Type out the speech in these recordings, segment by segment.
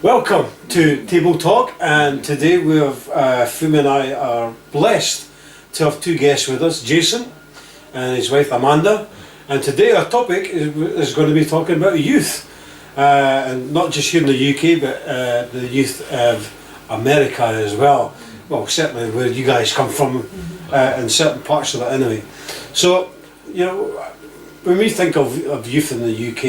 Welcome to Table Talk, and today we have, Fumi and I are blessed to have two guests with us, Jason and his wife Amanda, and today our topic is going to be talking about youth, and not just here in the UK but the youth of America as well. Well, certainly where you guys come from, in certain parts of it anyway. So, you know, when we think of youth in the UK,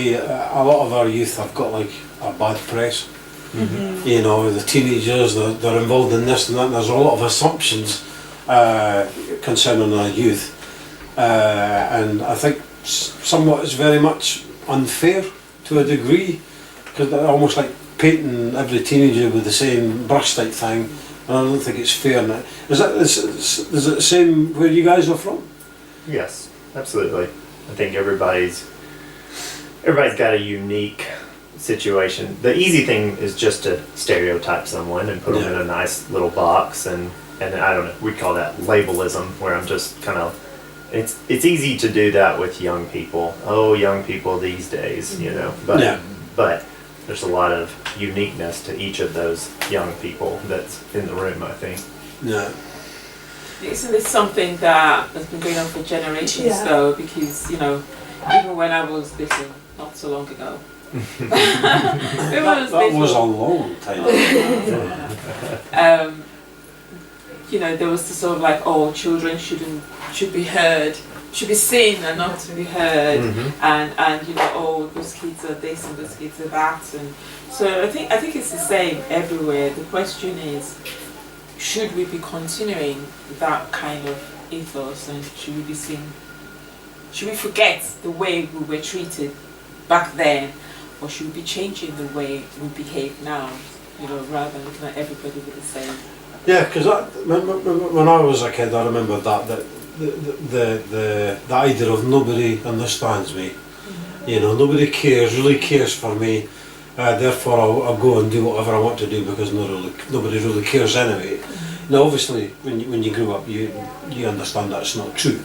a lot of our youth have got like a bad press. Mm-hmm. You know, the teenagers, they're involved in this and that, and there's a lot of assumptions concerning our youth. And I think somewhat it's very much unfair to a degree, because they're almost like painting every teenager with the same brush type thing, and I don't think it's fair. Is it the same where you guys are from? Yes, absolutely. I think everybody's got a unique situation. The easy thing is just to stereotype someone and put them in a nice little box, and I don't know, we call that labelism, where I'm just kind of, it's easy to do that with young people. Oh, young people these days, you know, but there's a lot of uniqueness to each of those young people that's in the room, I think. Yeah. Isn't this something that has been going on for generations though? Because, you know, even when I was little, not so long ago, that was a long time ago. You know, there was the sort of like, oh, children should be heard, should be seen and not to be heard, and you know, oh, those kids are this and those kids are that, and so I think it's the same everywhere. The question is, should we be continuing that kind of ethos, and should we be seen? Should we forget the way we were treated back then? Or should we be changing the way we behave now, you know, rather than looking at everybody with the same? Yeah, because when I was a kid, I remember that the idea of nobody understands me. Mm-hmm. You know, nobody really cares for me. Therefore, I'll go and do whatever I want to do because nobody really cares anyway. Mm-hmm. Now, obviously, when you grow up, you understand that it's not true.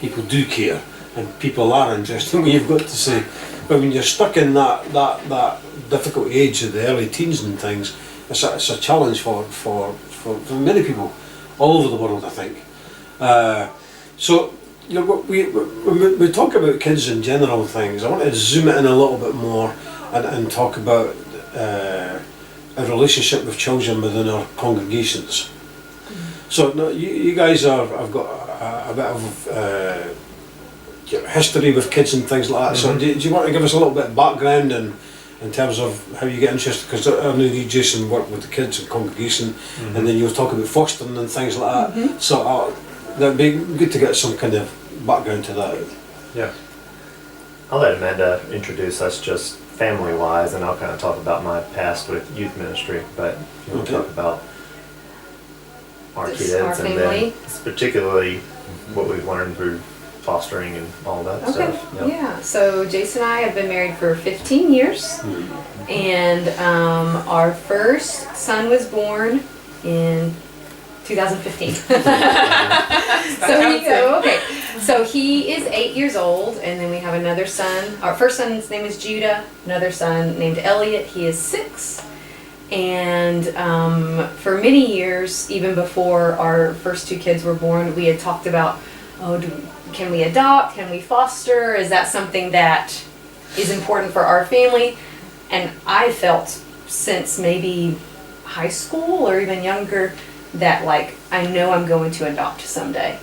People do care, and people are interested in what you've got to say. But when you're stuck in that difficult age of the early teens and things, it's a challenge for many people all over the world, I think. So, you know, when we talk about kids in general things, I want to zoom it in a little bit more and talk about a relationship with children within our congregations. Mm-hmm. So, now, you guys have got a bit of history with kids and things like that. Mm-hmm. So do you want to give us a little bit of background in terms of how you get interested? Because I know you, Jason, work with the kids in congregation, and then you were talking about fostering and things like that. Mm-hmm. So that'd be good to get some kind of background to that. Yeah. I'll let Amanda introduce us just family-wise, and I'll kind of talk about my past with youth ministry. But if you want to talk about our kids and then particularly what we've learned through fostering and all that stuff. Yep. Yeah, so Jason and I have been married for 15 years, and our first son was born in 2015. So you go, okay. So he is 8 years old, and then we have another son. Our first son's name is Judah, another son named Elliot. He is 6. And for many years, even before our first 2 kids were born, we had talked about, can we adopt? Can we foster? Is that something that is important for our family? And I felt since maybe high school or even younger that, like, I know I'm going to adopt someday.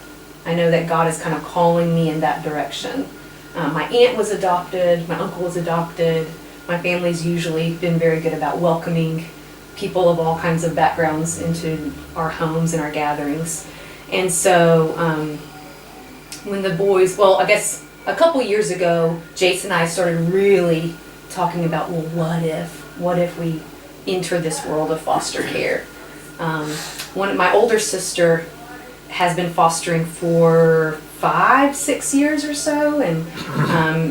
I know that God is kind of calling me in that direction. My aunt was adopted, my uncle was adopted. My family's usually been very good about welcoming people of all kinds of backgrounds into our homes and our gatherings. And so when the boys, well, I guess a couple years ago, Jason and I started really talking about, well, what if we enter this world of foster care? My older sister has been fostering for 5-6 years or so, and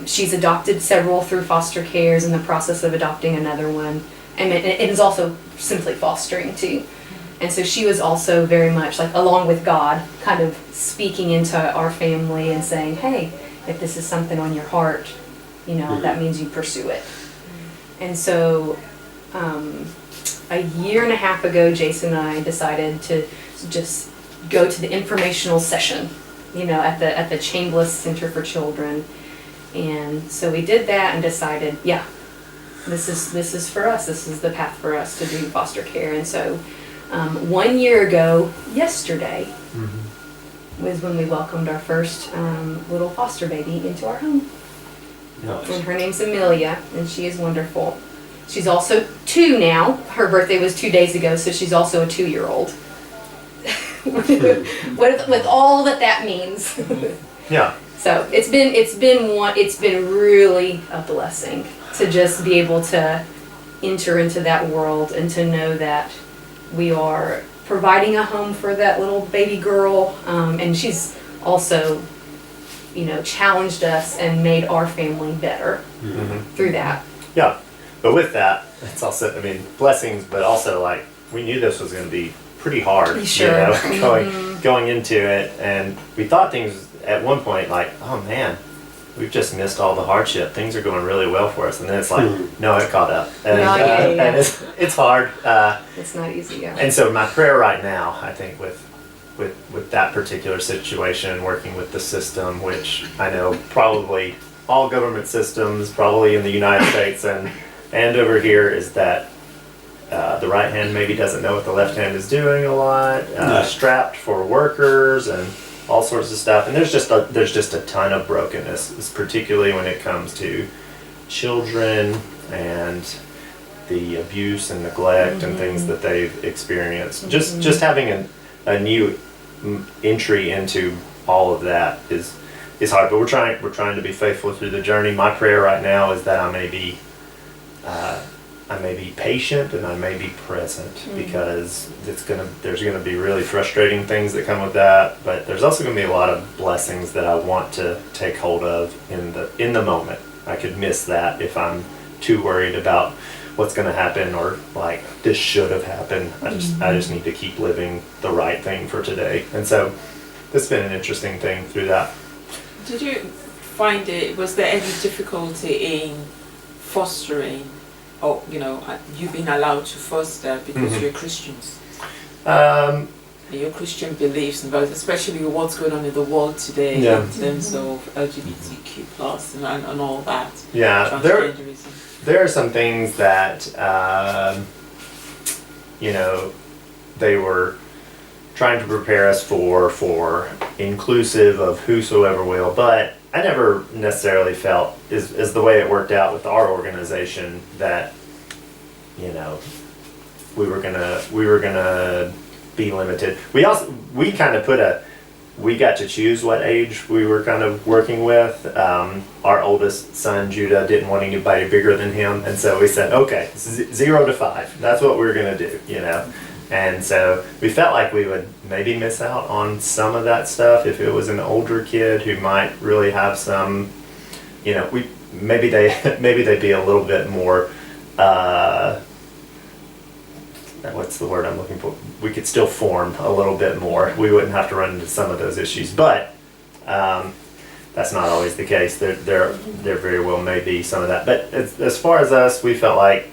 she's adopted several through foster care, is in the process of adopting another one, and it is also simply fostering too. And so she was also very much like, along with God, kind of speaking into our family and saying, hey, if this is something on your heart, you know, that means you pursue it. And so a year and a half ago, Jason and I decided to just go to the informational session, at the Chambliss Center for Children. And so we did that and decided, yeah, this is for us. This is the path for us to do foster care. And so 1 year ago, yesterday, was when we welcomed our first little foster baby into our home. And her name's Amelia, and she is wonderful. She's also 2 now. Her birthday was 2 days ago, so she's also a 2-year-old. with all that means. Yeah. So it's been really a blessing to just be able to enter into that world and to know that we are providing a home for that little baby girl, and she's also, challenged us and made our family better through that. Yeah. But with that, it's also, blessings, but also like we knew this was going to be pretty hard, Sure. going into it, and we thought things at one point like, oh man, we've just missed all the hardship. Things are going really well for us, and then it's like, no, it caught up, and, and it's hard. It's not easy, yeah. And so my prayer right now, I think, with that particular situation, working with the system, which I know probably all government systems, probably in the United States and over here, is that the right hand maybe doesn't know what the left hand is doing a lot, strapped for workers and all sorts of stuff. And there's just a ton of brokenness, particularly when it comes to children and the abuse and neglect and things that they've experienced. Just having a new entry into all of that is hard, but we're trying to be faithful through the journey. My prayer right now is that I may be patient and I may be present, because there's gonna be really frustrating things that come with that, but there's also gonna be a lot of blessings that I want to take hold of in the moment. I could miss that if I'm too worried about what's gonna happen, or like this should have happened. I just need to keep living the right thing for today. And so it's been an interesting thing through that. Did you find was there any difficulty in fostering, or you being allowed to foster because you're Christians? And your Christian beliefs, and both, especially with what's going on in the world today in terms of LGBTQ plus and all that. Yeah, there are some things that they were trying to prepare us for inclusive of whosoever will, but I never necessarily felt is the way it worked out with our organization that we were gonna be limited. We kind of we got to choose what age we were kind of working with. Our oldest son Judah didn't want anybody bigger than him, and so we said, okay, 0 to 5. That's what we're gonna do, And so we felt like we would maybe miss out on some of that stuff if it was an older kid who might really have some, maybe they'd be a little bit more, what's the word I'm looking for? We could still form a little bit more. We wouldn't have to run into some of those issues, but that's not always the case. There very well may be some of that. But as far as us, we felt like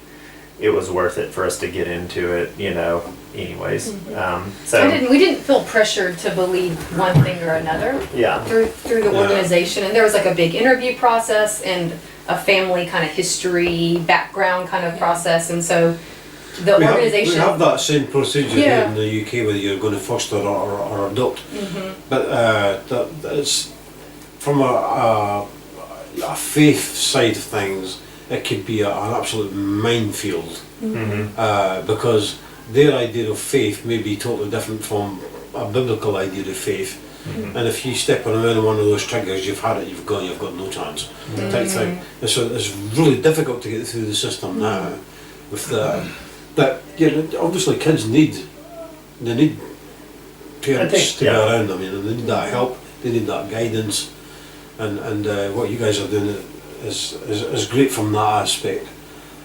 it was worth it for us to get into it, anyways. So we didn't feel pressured to believe one thing or another through the organization. And there was like a big interview process and a family kind of history background kind of process. And so the organization... We have that same procedure here in the UK, whether you're going to foster or adopt. But it's from a faith side of things, it could be an absolute minefield, because their idea of faith may be totally different from a biblical idea of faith. And if you step on one of those triggers, you've had it, you've got no chance. Type thing. And so it's really difficult to get through the system now. With that, obviously kids need parents to be around them. They need that help, they need that guidance, and what you guys are doing is great from that aspect.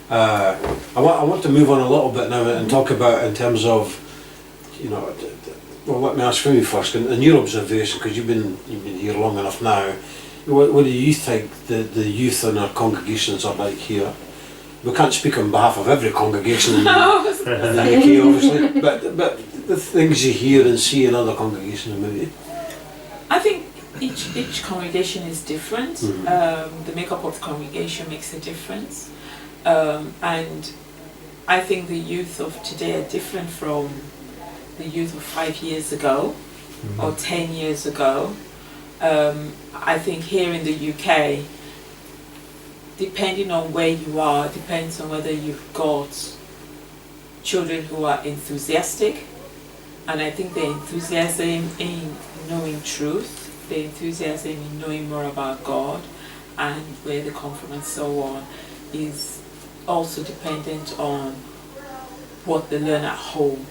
I want to move on a little bit now and talk about in terms of, well, let me ask you first, in your observation, because you've been here long enough now, what do you think the youth in our congregations are like here? we can't speak on behalf of every congregation in, No. in the UK, obviously, but the things you hear and see in other congregations, maybe. I think each congregation is different. Mhm. The makeup of the congregation makes a difference, and I think the youth of today are different from the youth of 5 years ago or 10 years ago. I think here in the UK, depending on where you are, depends on whether you've got children who are enthusiastic, and I think the enthusiasm in knowing truth, the enthusiasm in knowing more about God and where they come from and so on, is also dependent on what they learn at home.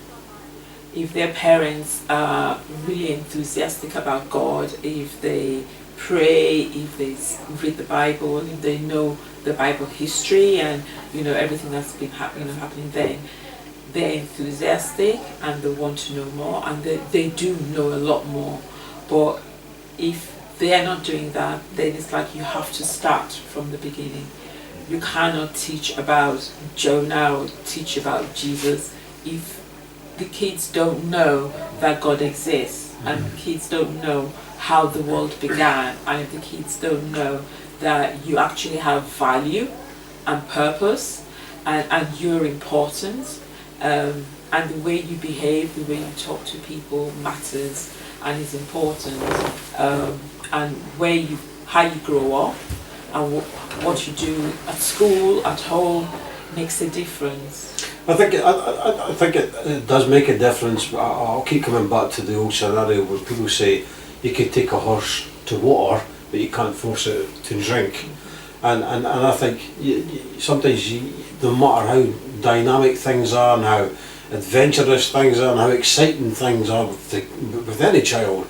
If their parents are really enthusiastic about God, if they pray, if they read the Bible, if they know the Bible history and everything that's been happening then, they're enthusiastic and they want to know more, and they do know a lot more. But if they are not doing that, then it's like you have to start from the beginning. You cannot teach about Jonah or teach about Jesus if the kids don't know that God exists, and the kids don't know how the world began, and if the kids don't know that you actually have value and purpose, and you're important, and the way you behave, the way you talk to people matters and is important, and how you grow up and what you do at school, at home, makes a difference. I think it does make a difference. But I'll keep coming back to the old scenario where people say you could take a horse to water, but you can't force it to drink. And I think sometimes no matter how dynamic things are and how adventurous things are and how exciting things are with any child,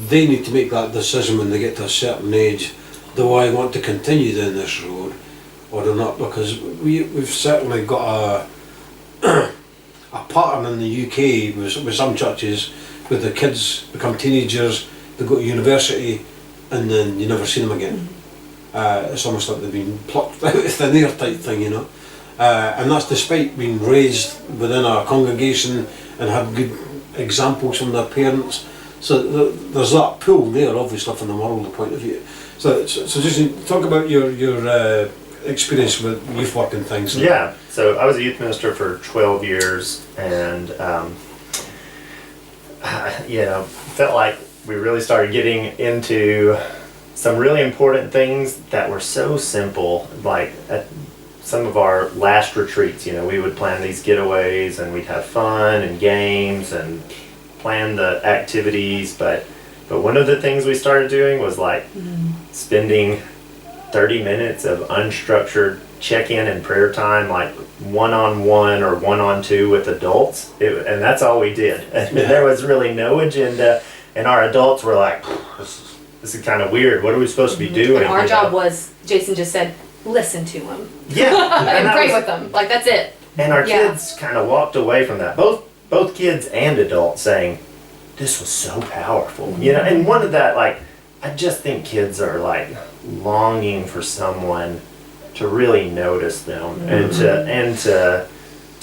they need to make that decision when they get to a certain age. Do I want to continue down this road or do not? Because we've certainly got a pattern in the UK with some churches where the kids become teenagers, they go to university, and then you never see them again. It's almost like they've been plucked out of thin air type thing, and that's despite being raised within a congregation and had good examples from their parents. So there's that pull there, obviously, from the moral point of view. So just talk about your experience with youth work and things. Yeah, so I was a youth minister for 12 years, and felt like we really started getting into some really important things that were so simple. Like at some of our last retreats, we would plan these getaways and we'd have fun and games and plan the activities, but one of the things we started doing was like spending 30 minutes of unstructured check-in and prayer time, like one-on-one or one-on-two with adults, and that's all we did. And there was really no agenda, and our adults were like, this is kind of weird, what are we supposed to be doing? And our job was, Jason just said, listen to them. Yeah. And pray with them, like that's it. And our kids kind of walked away from that, both kids and adults, saying, this was so powerful. And one of that, like, I just think kids are like longing for someone to really notice them and to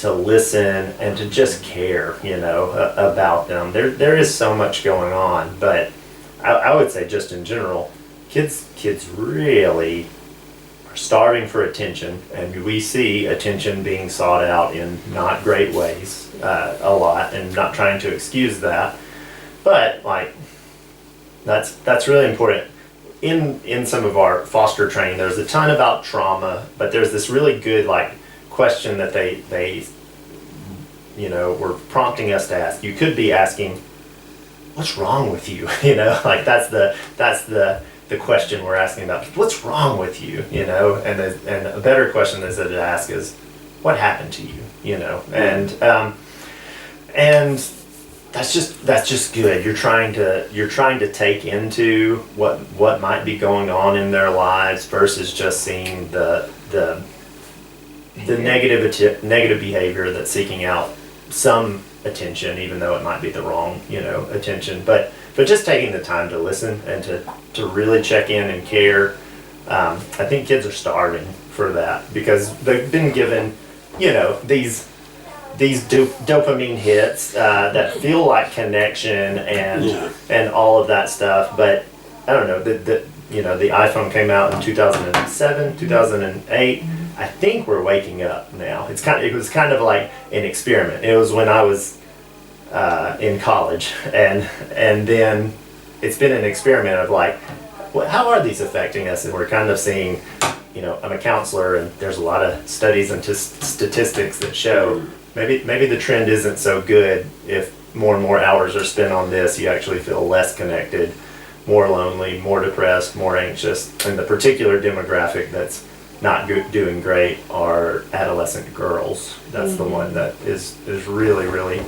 listen and to just care, about them. There is so much going on, but I would say just in general, kids really are starving for attention, and we see attention being sought out in not great ways a lot, and not trying to excuse that, but like that's really important. In some of our foster training, there's a ton about trauma, but there's this really good like question that they were prompting us to ask. You could be asking, what's wrong with you? Like that's the question we're asking about. What's wrong with you? And a better question is to ask is, what happened to you? And that's just good. You're trying to take into what might be going on in their lives versus just seeing the negative behavior that's seeking out some attention, even though it might be the wrong attention. But just taking the time to listen and to really check in and care, I think kids are starving for that because they've been given, you know, these dopamine hits that feel like connection and all of that stuff. But I don't know, the iPhone came out in 2007, 2008. I think we're waking up now. It was kind of like an experiment. It was when I was in college, and then it's been an experiment of like, how are these affecting us? And we're kind of seeing, you know, I'm a counselor, and there's a lot of studies and statistics that show maybe the trend isn't so good. If more and more hours are spent on this, you actually feel less connected, more lonely, more depressed, more anxious. And the particular demographic that's not doing great are adolescent girls. That's the one that is really, really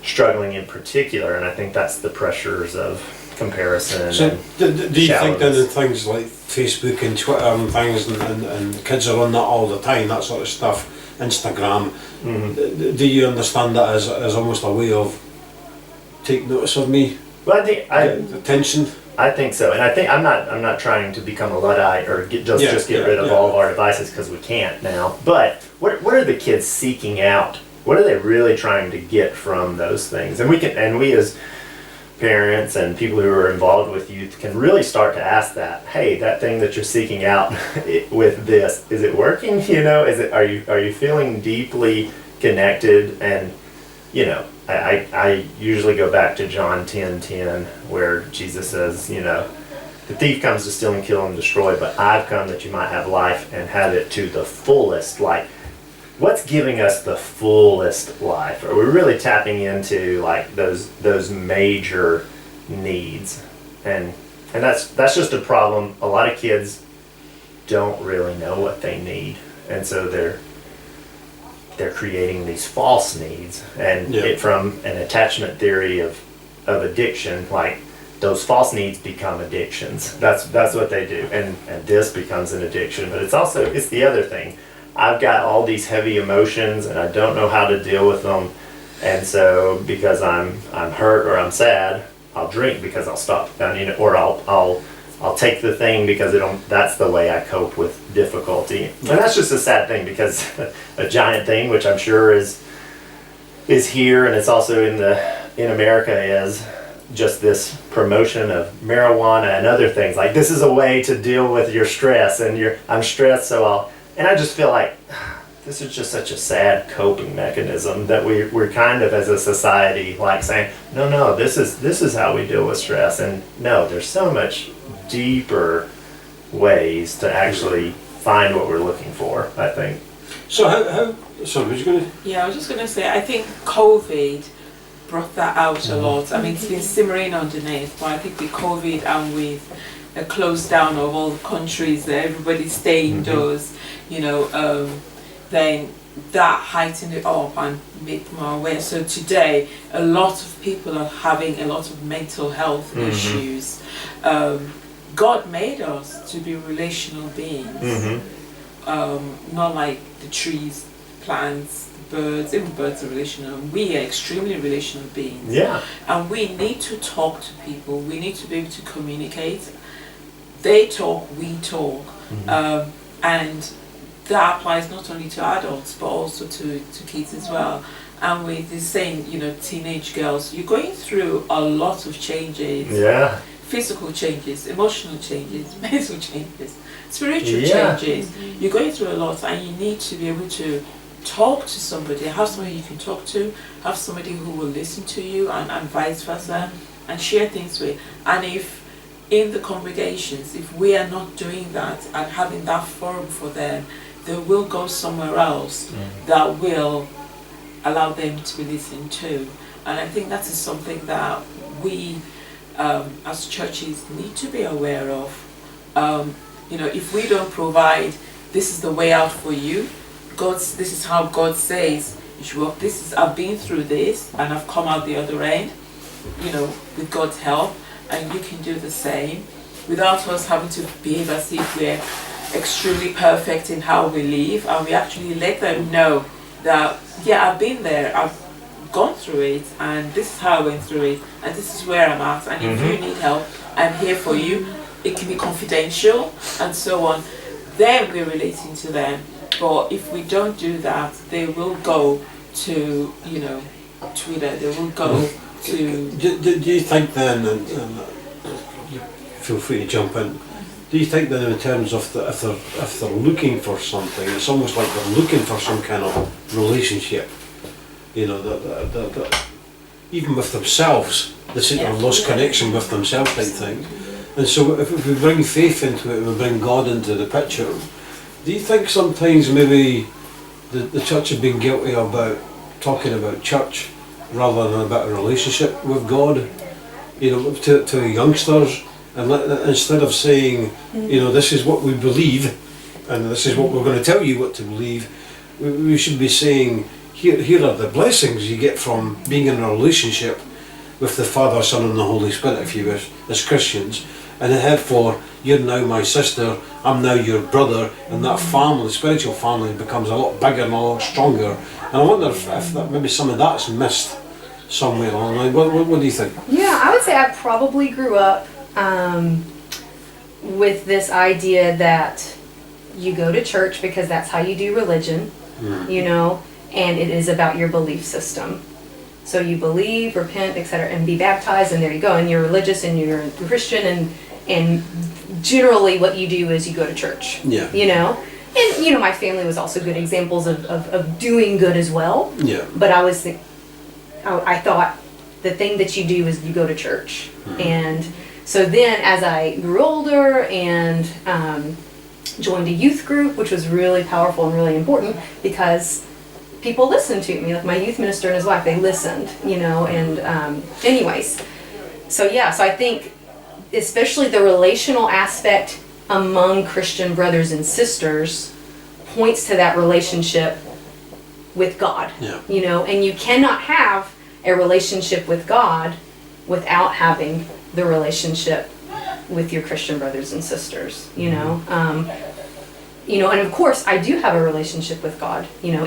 struggling in particular, and I think that's the pressures of comparison. So do you think then shallowness. in things like Facebook and Twitter and things, and kids are on that all the time, that sort of stuff, Instagram, do you understand that as almost a way of take notice of me? Well, I think Attention? I think so, and I think I'm not trying to become a Luddite or just get rid of all of our devices, because we can't now. But what are the kids seeking out? What are they really trying to get from those things? And we as parents and people who are involved with youth can really start to ask that. Hey, that thing that you're seeking out with this, is it working? You know, are you feeling deeply connected? And you know, I usually go back to John 10:10, where Jesus says, you know, the thief comes to steal and kill and destroy, but I've come that you might have life and have it to the fullest. Like, what's giving us the fullest life? Are we really tapping into like those major needs? And that's just a problem. A lot of kids don't really know what they need, and so they're creating these false needs. And it, from an attachment theory of addiction, like those false needs become addictions. That's what they do, and this becomes an addiction. But it's the other thing. I've got all these heavy emotions and I don't know how to deal with them, and so because I'm hurt or I'm sad, I'll drink because I'll stop, you know, or I'll take the thing because that's the way I cope with difficulty. And that's just a sad thing, because a giant thing, which I'm sure is here, and it's also in America, is just this promotion of marijuana and other things. Like, this is a way to deal with your stress, and I'm stressed, so and I just feel like this is just such a sad coping mechanism that we're kind of, as a society, like saying, no, this is how we deal with stress. And no, there's so much deeper ways to actually find what we're looking for, I think. So how sorry, was you going to? Yeah, I was just going to say, I think COVID brought that out a lot. I mean, it's been simmering underneath, but I think with COVID and with a close down of all the countries, that everybody stay indoors, you know, then that heightened it up and made more aware. So today, a lot of people are having a lot of mental health issues. God made us to be relational beings, not like the trees, plants, birds. Even birds are relational. We are extremely relational beings. Yeah. And we need to talk to people. We need to be able to communicate. They talk, we talk. And that applies not only to adults, but also to kids as well. And with this saying, you know, teenage girls, you're going through a lot of changes. Yeah. Physical changes, emotional changes, mental changes, spiritual Yeah. changes. You're going through a lot, and you need to be able to talk to somebody, have somebody you can talk to, have somebody who will listen to you, and vice versa, and share things with. And if in the congregations, if we are not doing that and having that forum for them, they will go somewhere else that will allow them to be listened to. And I think that is something that we as churches need to be aware of. You know, if we don't provide, this is the way out for you, this is how God says you should walk. I've been through this and I've come out the other end, you know, with God's help, and you can do the same without us having to behave as if we're extremely perfect in how we live. And we actually let them know that, yeah, I've been there, I've gone through it, and this is how I went through it, and this is where I'm at, and if you need help, I'm here for you. it can be confidential and so on, then we're relating to them. But if we don't do that, they will go to, you know, Twitter, they will go to... Do you think then, and you feel free to jump in, do you think then in terms of if they're looking for something, it's almost like they're looking for some kind of relationship, you know, that even with themselves, they seem to have lost connection with themselves type thing. And so if we bring faith into it, we bring God into the picture, do you think sometimes maybe the church has been guilty about talking about church rather than about a relationship with God, you know, to youngsters, and instead of saying, you know, this is what we believe and this is what we're going to tell you what to believe, we should be saying, here are the blessings you get from being in a relationship with the Father, Son and the Holy Spirit, if you wish, as Christians, and therefore you're now my sister, I'm now your brother, and that family, spiritual family, becomes a lot bigger and a lot stronger. And I wonder if that, maybe some of that's missed somewhere along the line. What do you think? Yeah, I would say I probably grew up with this idea that you go to church because that's how you do religion, you know, and it is about your belief system. So you believe, repent, etc., and be baptized, and there you go, and you're religious and you're a Christian, and generally what you do is you go to church. Yeah. You know? And, you know, my family was also good examples of doing good as well. Yeah. But I thought the thing that you do is you go to church. And so then as I grew older and joined a youth group, which was really powerful and really important because people listened to me, like my youth minister and his wife, they listened, you know, and anyways. So yeah, so I think especially the relational aspect among Christian brothers and sisters points to that relationship with God, you know, and you cannot have a relationship with God without having the relationship with your Christian brothers and sisters, you know. You know, and of course I do have a relationship with God, you know,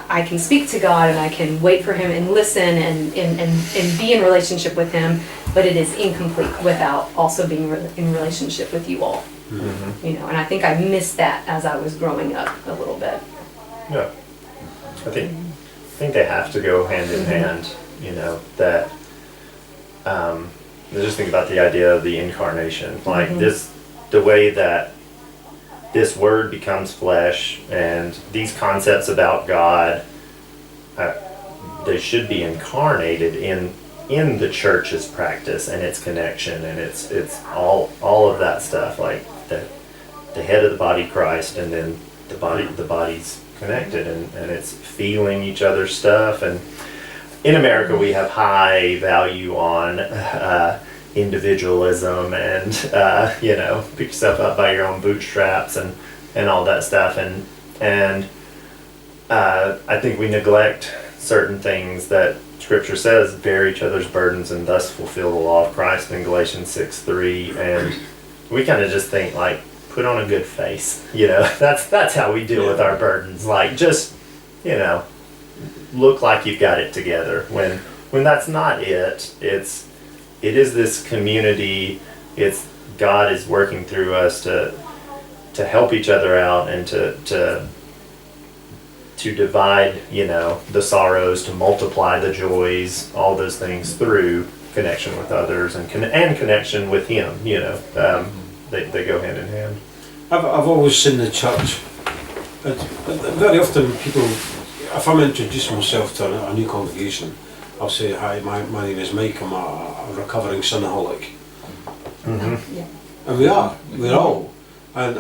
I can speak to God and I can wait for Him and listen and be in relationship with Him, but it is incomplete without also being in relationship with you all. You know, and I think I missed that as I was growing up a little bit. Yeah, I think they have to go hand in hand. You know that. Just think about the idea of the incarnation, like the way that this word becomes flesh, and these concepts about God, they should be incarnated in the church's practice and its connection, and it's all of that stuff, like the head of the body, Christ, and then the body's connected, and it's feeling each other's stuff. And in America, we have high value on individualism and you know, pick yourself up by your own bootstraps and all that stuff, and I think we neglect certain things that Scripture says, bear each other's burdens and thus fulfill the law of Christ in Galatians 6:3, and we kind of just think like, put on a good face, you know. That's how we deal with our burdens, like just, you know, look like you've got it together, when that's not it. It is this community. It's God is working through us to help each other out and to divide, you know, the sorrows, to multiply the joys, all those things through connection with others and connection with Him. You know, they go hand in hand. I've always seen the church. Very often people, if I'm introducing myself to a new congregation, I'll say, hi, my name is Mike, I'm a recovering sinaholic. Yeah. And we're all. And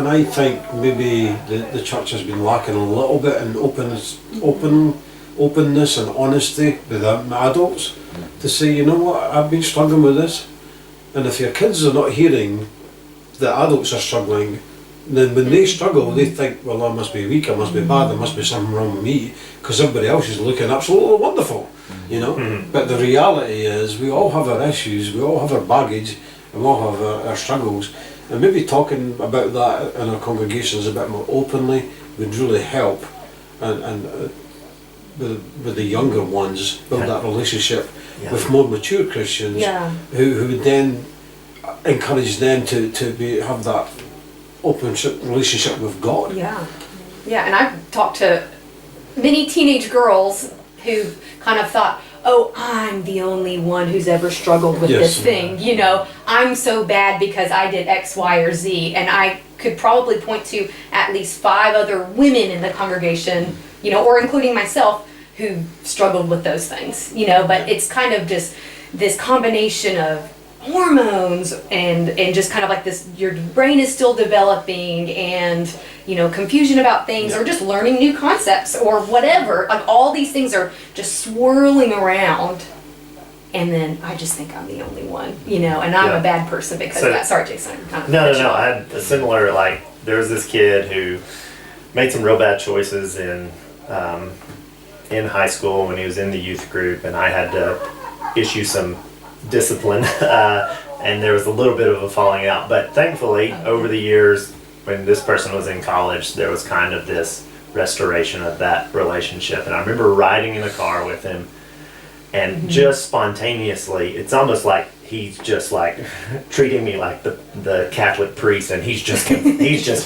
I think maybe the church has been lacking a little bit in openness and honesty with adults to say, you know what, I've been struggling with this. And if your kids are not hearing that adults are struggling, then when they struggle, they think, well, I must be weak, I must be bad, there must be something wrong with me, because everybody else is looking absolutely wonderful, you know. But the reality is, we all have our issues, we all have our baggage, and we all have our struggles. And maybe talking about that in our congregations a bit more openly would really help, and with the younger ones, build that relationship with more mature Christians who would then encourage them to have that open relationship with God. Yeah. Yeah, and I've talked to many teenage girls who kind of thought, oh, I'm the only one who's ever struggled with Yes. this thing. You know, I'm so bad because I did X, Y, or Z. And I could probably point to at least 5 other women in the congregation, you know, or including myself, who struggled with those things, you know. But it's kind of just this combination of hormones and just kind of like this, your brain is still developing, and you know, confusion about things, or just learning new concepts or whatever. Like all these things are just swirling around, and then I just think I'm the only one, you know, and I'm Yeah. a bad person because So- of that. Sorry, Jason. I'm kind of No, cut no, you no. off. I had a similar, like, there was this kid who made some real bad choices in high school when he was in the youth group, and I had to issue some discipline, and there was a little bit of a falling out. But thankfully, over the years, when this person was in college, there was kind of this restoration of that relationship. And I remember riding in the car with him, and just spontaneously, it's almost like he's just like treating me like the Catholic priest, and he's just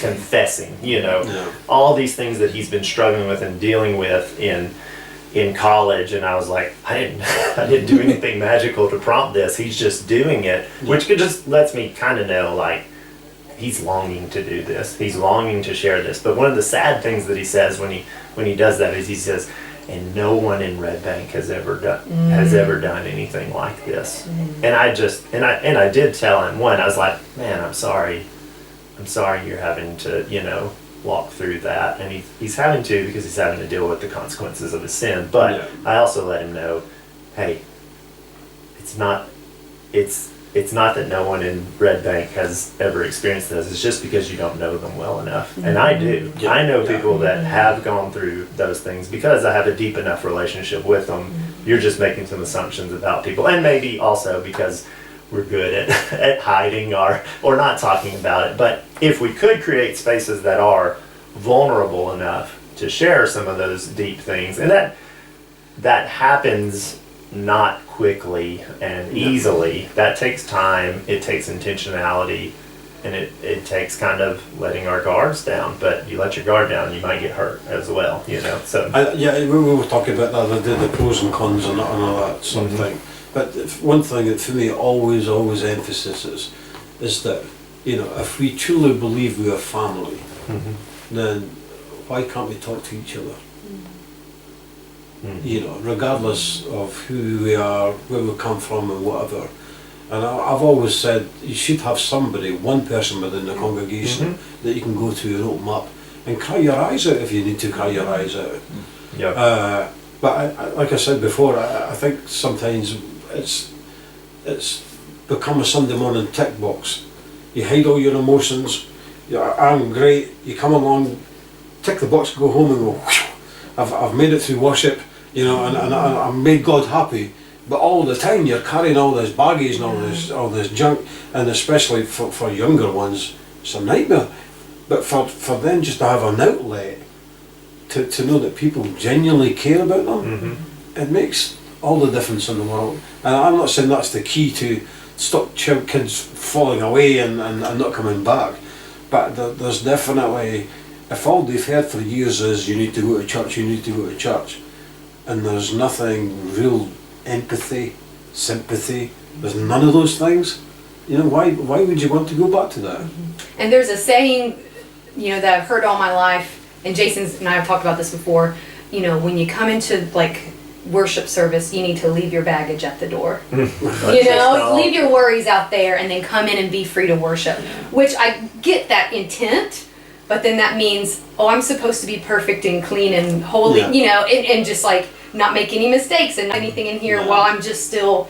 confessing, you know, Yeah. all these things that he's been struggling with and dealing with in college. And I was like, I didn't do anything magical to prompt this. He's just doing it, which just lets me kind of know, like, he's longing to do this. He's longing to share this. But one of the sad things that he says when he does that is he says, and no one in Red Bank has ever done anything like this. And I did tell him, I was like, man, I'm sorry you're having to, you know, walk through that. And he's having to, because he's having to deal with the consequences of his sin. But Yeah. I also let him know, hey, it's not that no one in Red Bank has ever experienced this. It's just because you don't know them well enough. And I do. Yeah. I know Yeah. people that have gone through those things because I have a deep enough relationship with them. You're just making some assumptions about people. And maybe also because we're good at hiding or not talking about it. But if we could create spaces that are vulnerable enough to share some of those deep things, and that happens not quickly and easily. That takes time, it takes intentionality, and it takes kind of letting our guards down. But you let your guard down, you might get hurt as well, you know. So We were talking about the other day, the pros and cons and all that sort of thing. But one thing that for me always emphasizes is that, you know, if we truly believe we are family, then why can't we talk to each other? You know, regardless of who we are, where we come from and whatever. And I've always said you should have somebody, one person within the congregation that you can go to and open up and cry your eyes out if you need to cry your eyes out. yeah. But like I said before, I think sometimes it's become a Sunday morning tick box. You hide all your emotions. I'm great. You come along, tick the box, go home and go, whew, I've made it through worship, you know, and I've made God happy. But all the time you're carrying all this baggage and all this junk, and especially for younger ones, it's a nightmare. But for them just to have an outlet, to know that people genuinely care about them, it makes all the difference in the world. And I'm not saying that's the key to stop kids falling away and not coming back, but there's definitely, if all they've heard for years is you need to go to church, you need to go to church, and there's nothing real empathy, sympathy, there's none of those things, you know, why would you want to go back to that? And there's a saying, you know, that I've heard all my life, and Jason and I have talked about this before, you know, when you come into like worship service, you need to leave your baggage at the door. You know, leave your worries out there and then come in and be free to worship. Which I get that intent, but then that means, oh, I'm supposed to be perfect and clean and holy, Yeah. you know, and just like not make any mistakes and anything in here Yeah. while I'm just still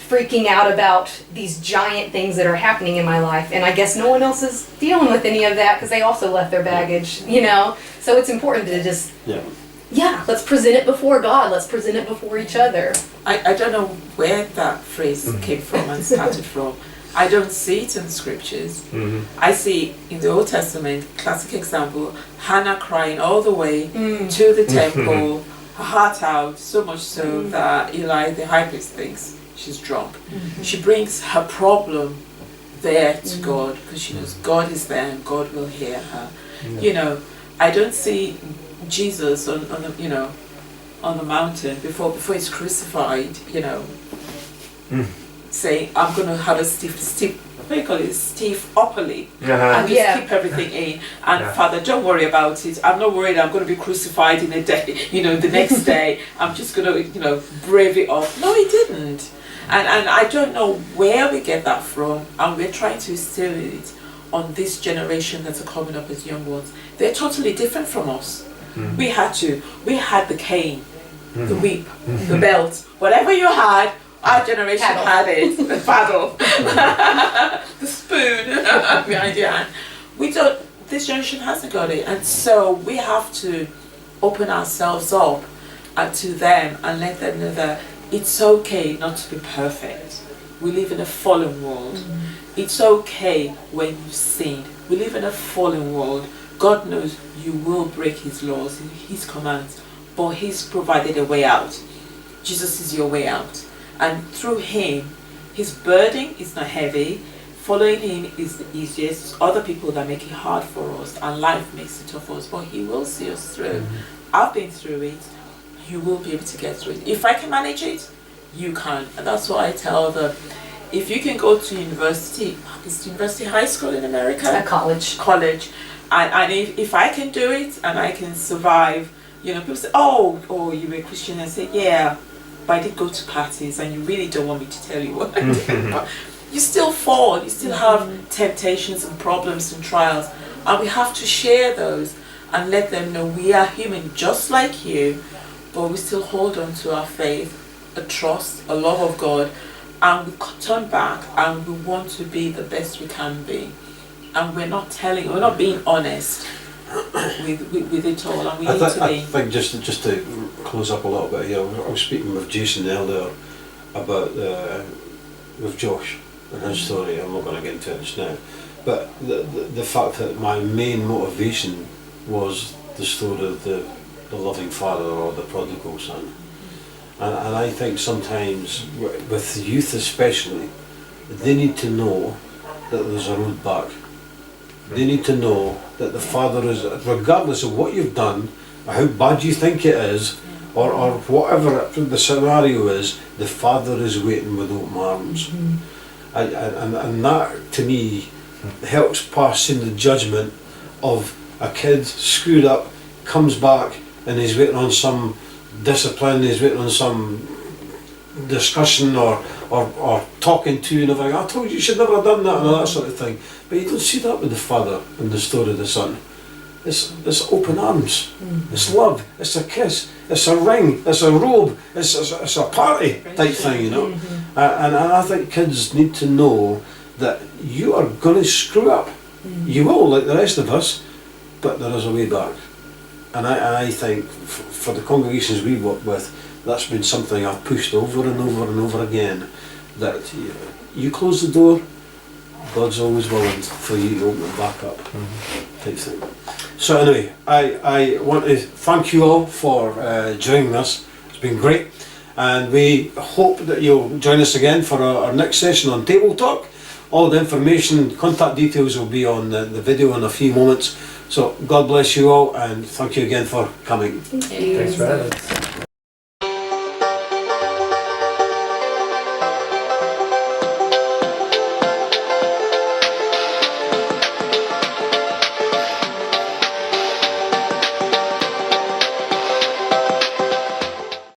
freaking out about these giant things that are happening in my life. And I guess no one else is dealing with any of that because they also left their baggage, you know? So it's important to just, let's present it before God. Let's present it before each other. I don't know where that phrase came from and started from. I don't see it in the scriptures. I see in the Old Testament, classic example, Hannah crying all the way to the temple, her heart out, so much so that Eli the high priest thinks she's drunk. She brings her problem there to God, because she knows God is there and God will hear her. You know, I don't see Jesus on the, you know, on the mountain before he's crucified, you know, saying, I'm going to have a stiff, what do you call it, stiff upper lip, and just keep everything in. And Father, don't worry about it. I'm not worried I'm going to be crucified in a day, you know, the next day. I'm just going to, you know, brave it up. No, he didn't. And I don't know where we get that from, and we're trying to instill it on this generation that's coming up as young ones. They're totally different from us. We had the cane, the whip, the belt, whatever you had, our generation had it, the paddle, the spoon behind your hand. This generation hasn't got it, and so we have to open ourselves up to them and let them know that it's okay not to be perfect. We live in a fallen world. It's okay when you sin. We live in a fallen world. God knows you will break his laws, his commands, but he's provided a way out. Jesus is your way out. And through him, his burden is not heavy. Following him is the easiest. It's other people that make it hard for us, and life makes it tough for us, but he will see us through. I've been through it. You will be able to get through it. If I can manage it, you can. And that's what I tell them. If you can go to university, is university high school in America? College. College. And if I can do it and I can survive, you know, people say, oh, you were a Christian. I say, yeah, but I did go to parties, and you really don't want me to tell you what I did. But you still fall. You still have temptations and problems and trials. And we have to share those and let them know we are human just like you, but we still hold on to our faith, a trust, a love of God, and we turn back and we want to be the best we can be. And we're not being honest with it all, and we need to be. I think just to close up a little bit here, I was speaking with Jason earlier about with Josh and his story. I'm not going to get into it just now, but the fact that my main motivation was the story of the loving father or the prodigal son. And I think sometimes, with youth especially, they need to know that there's a road back. They need to know that the Father is, regardless of what you've done, or how bad you think it is, or whatever the scenario is, the Father is waiting with open arms. And that, to me, helps pass in the judgment of a kid screwed up, comes back, and he's waiting on some discipline, he's waiting on some discussion or talking to and everything. I told you should never have done that and all that sort of thing. But you don't see that with the father in the story of the son. It's open arms, it's love, it's a kiss, it's a ring, it's a robe, it's a party type thing, you know. And I think kids need to know that you are going to screw up. You will, like the rest of us, but there is a way back. And I think for the congregations we work with, that's been something I've pushed over and over and over again, that you close the door, God's always willing for you to open it back up, type thing. So anyway, I want to thank you all for joining us. It's been great, and we hope that you'll join us again for our next session on Table Talk. All the information, contact details will be on the video in a few moments. So God bless you all, and thank you again for coming. Thank you. Thanks for having us.